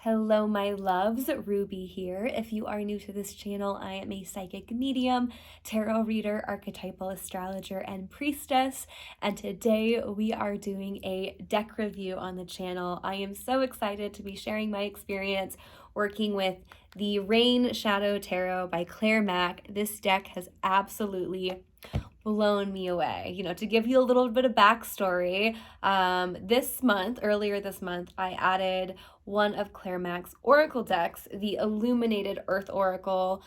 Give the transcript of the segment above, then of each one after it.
Hello, my loves. Ruby here. If you are new to this channel, I am a psychic medium, tarot reader, archetypal astrologer, and priestess. And today we are doing a deck review on the channel. I am so excited to be sharing my experience working with the Rain Shadow Tarot by Claire Mack. This deck has absolutely blown me away. To give you a little bit of backstory, earlier this month, I added one of Claire Mack's Oracle decks, the Illuminated Earth Oracle,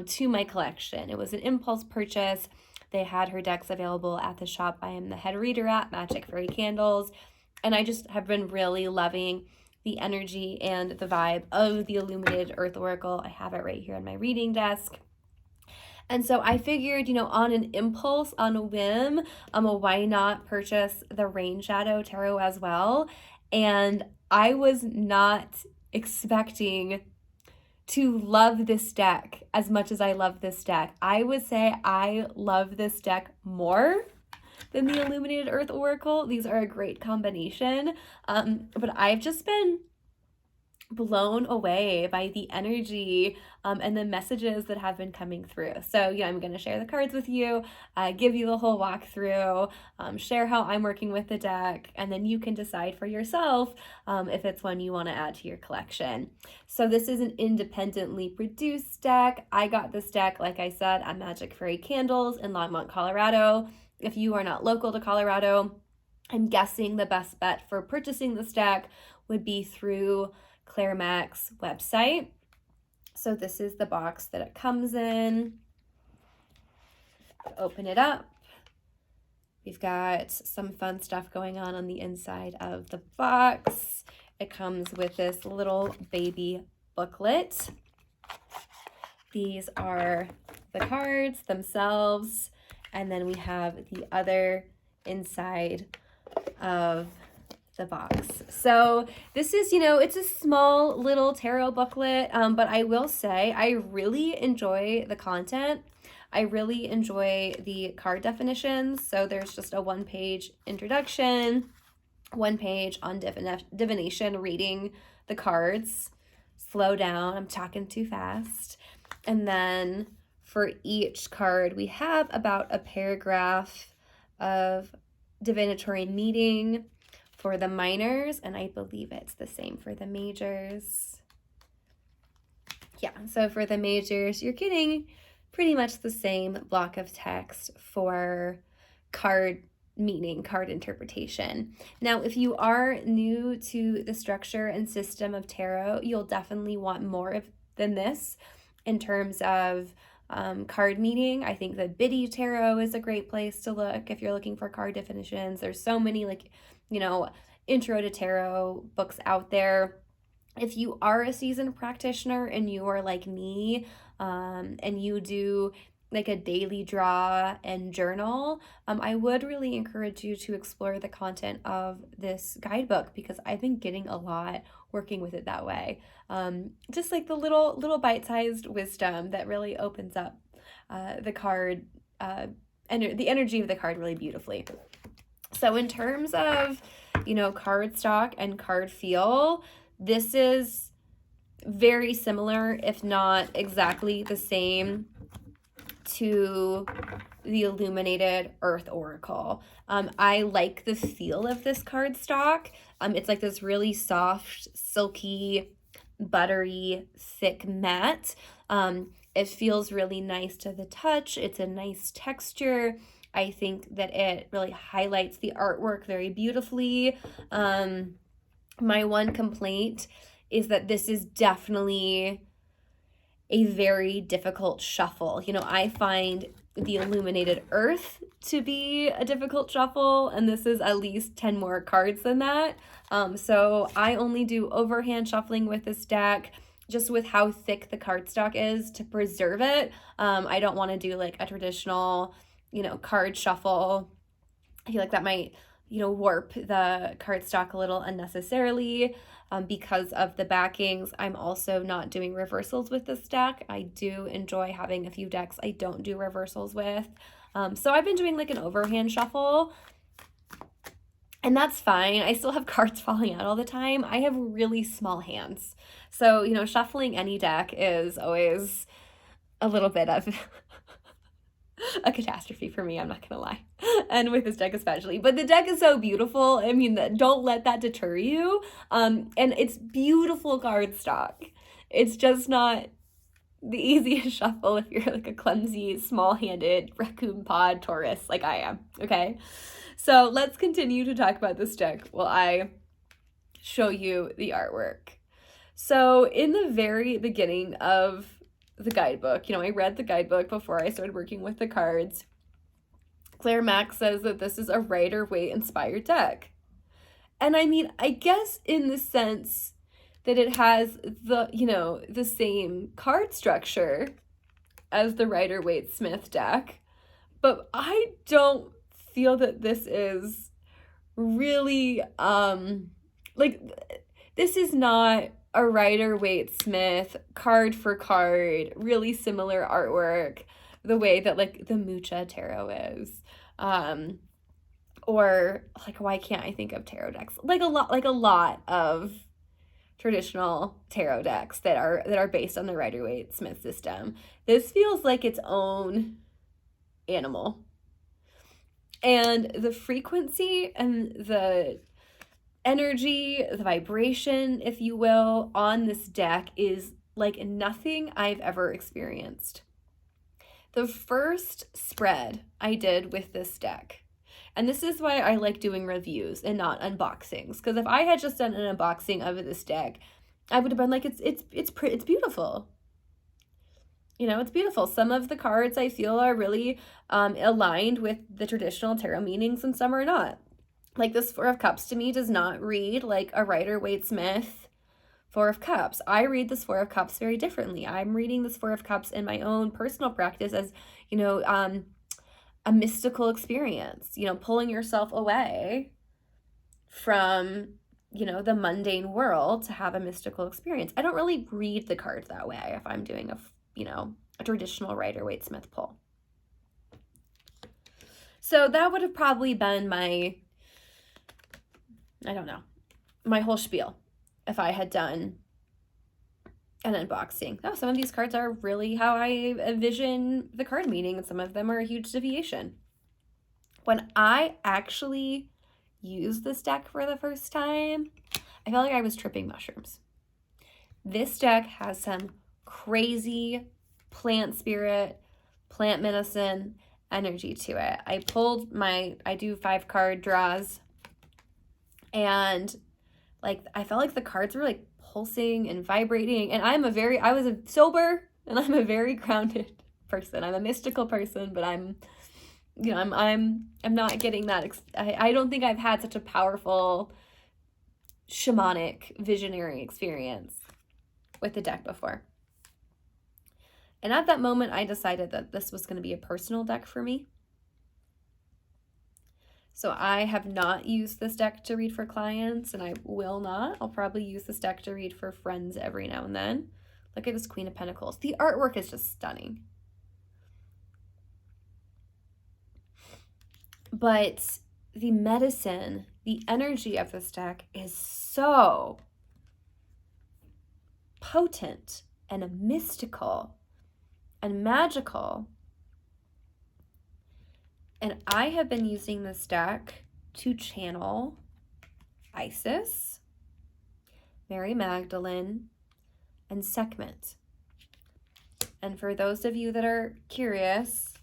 to my collection. It was an impulse purchase. They had her decks available at the shop I am the head reader at, Magic Fairy Candles, and I just have been really loving the energy and the vibe of the Illuminated Earth Oracle. I have it right here on my reading desk. And so I figured, on an impulse, on a whim, why not purchase the Rain Shadow Tarot as well? And I was not expecting to love this deck as much as I love this deck. I would say I love this deck more than the Illuminated Earth Oracle. These are a great combination, but I've just been blown away by the energy and the messages that have been coming through. So I'm going to share the cards with you, give you the whole walkthrough, share how I'm working with the deck, and then you can decide for yourself if it's one you want to add to your collection. So this is an independently produced deck. I got this deck, like I said, at Magic Fairy Candles in Longmont, Colorado. If you are not local to Colorado, I'm guessing the best bet for purchasing this deck would be through Claire Mack's website. So this is the box that it comes in. Open it up. We've got some fun stuff going on the inside of the box. It comes with this little baby booklet. These are the cards themselves, and then we have the other inside of the box. So this is, it's a small little tarot booklet, but I will say I really enjoy the content. I really enjoy the card definitions. So there's just a one-page introduction, one page on divination, reading the cards. Slow down, I'm talking too fast. And then for each card, we have about a paragraph of divinatory meaning for the minors, and I believe it's the same for the majors. Yeah, so for the majors, you're getting pretty much the same block of text for card meaning, card interpretation. Now, if you are new to the structure and system of tarot, you'll definitely want more than this in terms of card meaning. I think the Biddy Tarot is a great place to look if you're looking for card definitions. There's so many intro to tarot books out there. If you are a seasoned practitioner and you are like me, and you do like a daily draw and journal, I would really encourage you to explore the content of this guidebook, because I've been getting a lot working with it that way. Just like the little bite-sized wisdom that really opens up the card, and the energy of the card really beautifully. So in terms of, card stock and card feel, this is very similar, if not exactly the same, to the Illuminated Earth Oracle. I like the feel of this card stock. It's like this really soft, silky, buttery, thick matte. It feels really nice to the touch. It's a nice texture. I think that it really highlights the artwork very beautifully. My one complaint is that this is definitely a very difficult shuffle. I find the Illuminated Earth to be a difficult shuffle, and this is at least 10 more cards than that. So I only do overhand shuffling with this deck, just with how thick the cardstock is, to preserve it. I don't want to do like a traditional, card shuffle. I feel like that might, warp the cardstock a little unnecessarily. Because of the backings, I'm also not doing reversals with this deck. I do enjoy having a few decks I don't do reversals with. So I've been doing like an overhand shuffle. And that's fine. I still have cards falling out all the time. I have really small hands. So, you know, shuffling any deck is always a little bit of a catastrophe for me, I'm not gonna lie. And with this deck especially. But the deck is so beautiful. I mean, don't let that deter you. And it's beautiful cardstock. It's just not the easiest shuffle if you're like a clumsy, small-handed raccoon pod Taurus like I am, okay? So let's continue to talk about this deck while I show you the artwork. So in the very beginning of the guidebook, you know, I read the guidebook before I started working with the cards. Claire Mack says that this is a Rider-Waite inspired deck. And I mean, I guess in the sense that it has the, you know, the same card structure as the Rider-Waite Smith deck, but I don't feel that this is really, like, this is not a Rider-Waite Smith card for card, really similar artwork, the way that like the Mucha Tarot is. Or like, why can't I think of tarot decks? Like a lot of traditional tarot decks that are based on the Rider-Waite Smith system. This feels like its own animal. And the frequency and the energy, the vibration, if you will, on this deck is like nothing I've ever experienced. The first spread I did with this deck, and this is why I like doing reviews and not unboxings, because if I had just done an unboxing of this deck, I would have been like, it's beautiful. You know, it's beautiful. Some of the cards I feel are really aligned with the traditional tarot meanings, and some are not. Like this Four of Cups to me does not read like a Rider-Waite Smith Four of Cups. I read this Four of Cups very differently. I'm reading this Four of Cups in my own personal practice as, you know, a mystical experience, you know, pulling yourself away from, you know, the mundane world to have a mystical experience. I don't really read the cards that way if I'm doing a traditional Rider-Waite Smith pull. So that would have probably been my whole spiel if I had done an unboxing. Oh, some of these cards are really how I envision the card meaning, and some of them are a huge deviation. When I actually used this deck for the first time, I felt like I was tripping mushrooms. This deck has some crazy plant spirit, plant medicine energy to it. I do 5 card draws, and like I felt like the cards were like pulsing and vibrating, and I was a sober and I'm a very grounded person. I'm a mystical person, but I'm not getting that. I don't think I've had such a powerful shamanic visionary experience with the deck before. And at that moment, I decided that this was going to be a personal deck for me. So I have not used this deck to read for clients, and I will not. I'll probably use this deck to read for friends every now and then. Look at this Queen of Pentacles. The artwork is just stunning. But the medicine, the energy of this deck is so potent and mystical and magical. And I have been using this deck to channel Isis, Mary Magdalene, and Sekhmet. And for those of you that are curious,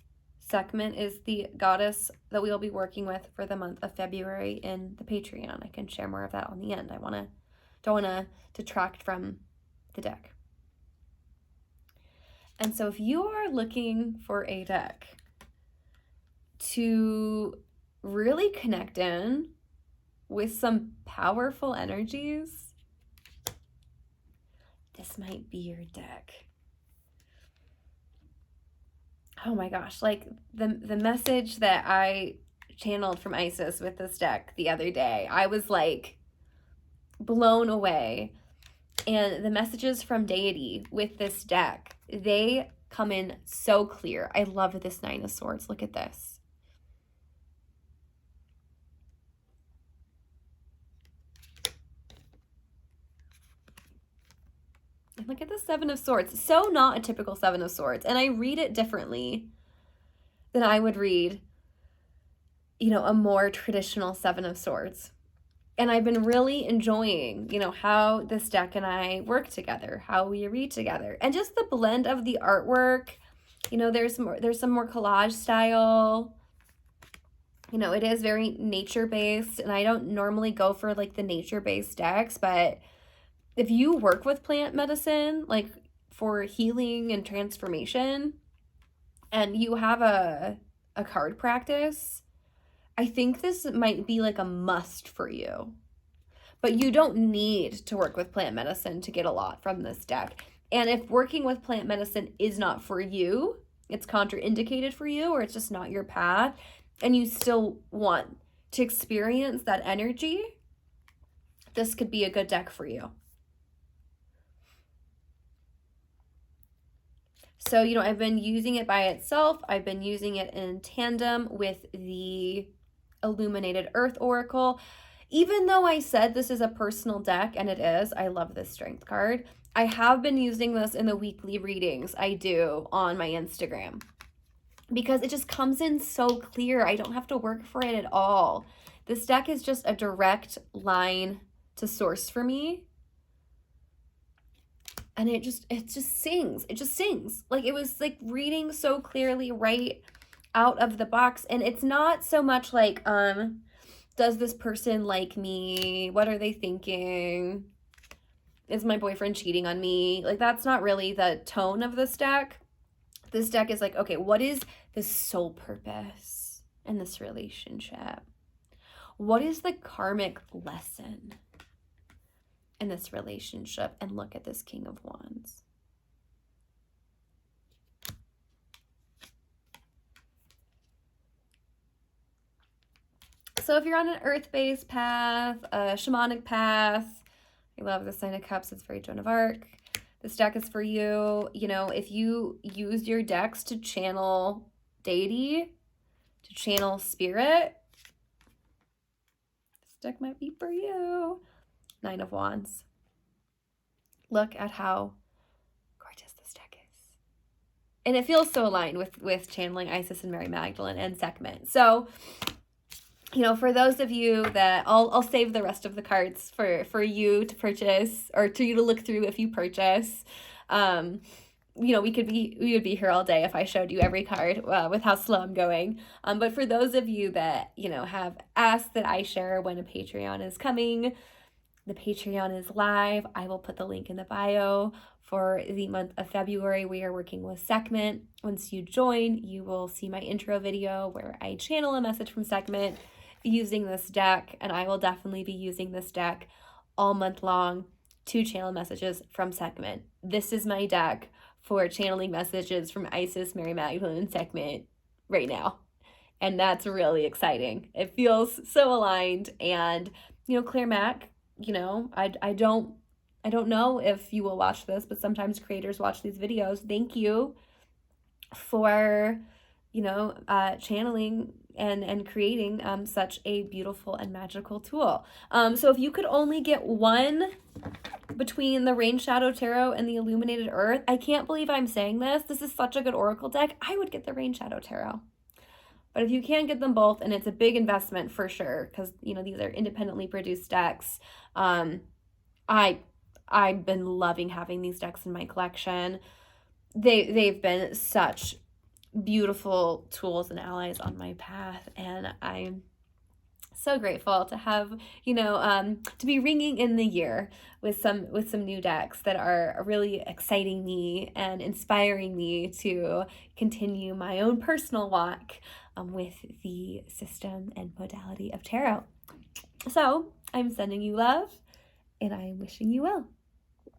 Sekhmet is the goddess that we will be working with for the month of February in the Patreon. I can share more of that on the end. Don't want to detract from the deck. And so if you are looking for a deck to really connect in with some powerful energies, this might be your deck. Oh my gosh, like the message that I channeled from Isis with this deck the other day, I was like blown away. And the messages from Deity with this deck, they come in so clear. I love this Nine of Swords. Look at this. And look at the Seven of Swords. So not a typical Seven of Swords. And I read it differently than I would read, you know, a more traditional Seven of Swords. And I've been really enjoying, you know, how this deck and I work together, how we read together. And just the blend of the artwork. You know, there's some more collage style. You know, it is very nature-based, and I don't normally go for like the nature-based decks, but if you work with plant medicine, like for healing and transformation, and you have a card practice, I think this might be like a must for you. But you don't need to work with plant medicine to get a lot from this deck. And if working with plant medicine is not for you, it's contraindicated for you, or it's just not your path, and you still want to experience that energy, this could be a good deck for you. So, you know, I've been using it by itself. I've been using it in tandem with the Illuminated Earth Oracle. Even though I said this is a personal deck, and it is, I love this strength card, I have been using this in the weekly readings I do on my Instagram because it just comes in so clear. I don't have to work for it at all. This deck is just a direct line to source for me. And it just sings. It just sings. Like, it was like reading so clearly right out of the box. And it's not so much like, does this person like me? What are they thinking? Is my boyfriend cheating on me? Like, that's not really the tone of this deck. This deck is like, okay, what is the soul purpose in this relationship? What is the karmic lesson in this relationship? And look at this King of Wands. So if you're on an earth-based path, a shamanic path, I love the Sign of Cups. It's very Joan of Arc. This deck is for you. You know, if you use your decks to channel deity, to channel spirit, this deck might be for you. Nine of Wands. Look at how gorgeous this deck is. And it feels so aligned with channeling Isis and Mary Magdalene and Sekhmet. So, you know, for those of you that, I'll save the rest of the cards for you to purchase, or to you to look through if you purchase. You know, we would be here all day if I showed you every card with how slow I'm going. But for those of you that, you know, have asked that I share when a Patreon is coming, the Patreon is live. I will put the link in the bio. For the month of February, we are working with Sekhmet. Once you join, you will see my intro video where I channel a message from Sekhmet using this deck, and I will definitely be using this deck all month long to channel messages from Sekhmet. This is my deck for channeling messages from Isis, Mary Magdalene, and Sekhmet right now. And that's really exciting. It feels so aligned. And, you know, Claire Mack, you know, I don't know if you will watch this, but sometimes creators watch these videos. Thank you for, you know, channeling and creating such a beautiful and magical tool. So if you could only get one between the Rain Shadow Tarot and the Illuminated Earth, I can't believe I'm saying this. This is such a good oracle deck. I would get the Rain Shadow Tarot. But if you can get them both, and it's a big investment for sure, because, you know, these are independently produced decks. I've been loving having these decks in my collection. They've been such beautiful tools and allies on my path, and I'm so grateful to have, you know, to be ringing in the year with some new decks that are really exciting me and inspiring me to continue my own personal walk with the system and modality of tarot. So I'm sending you love, and I'm wishing you well.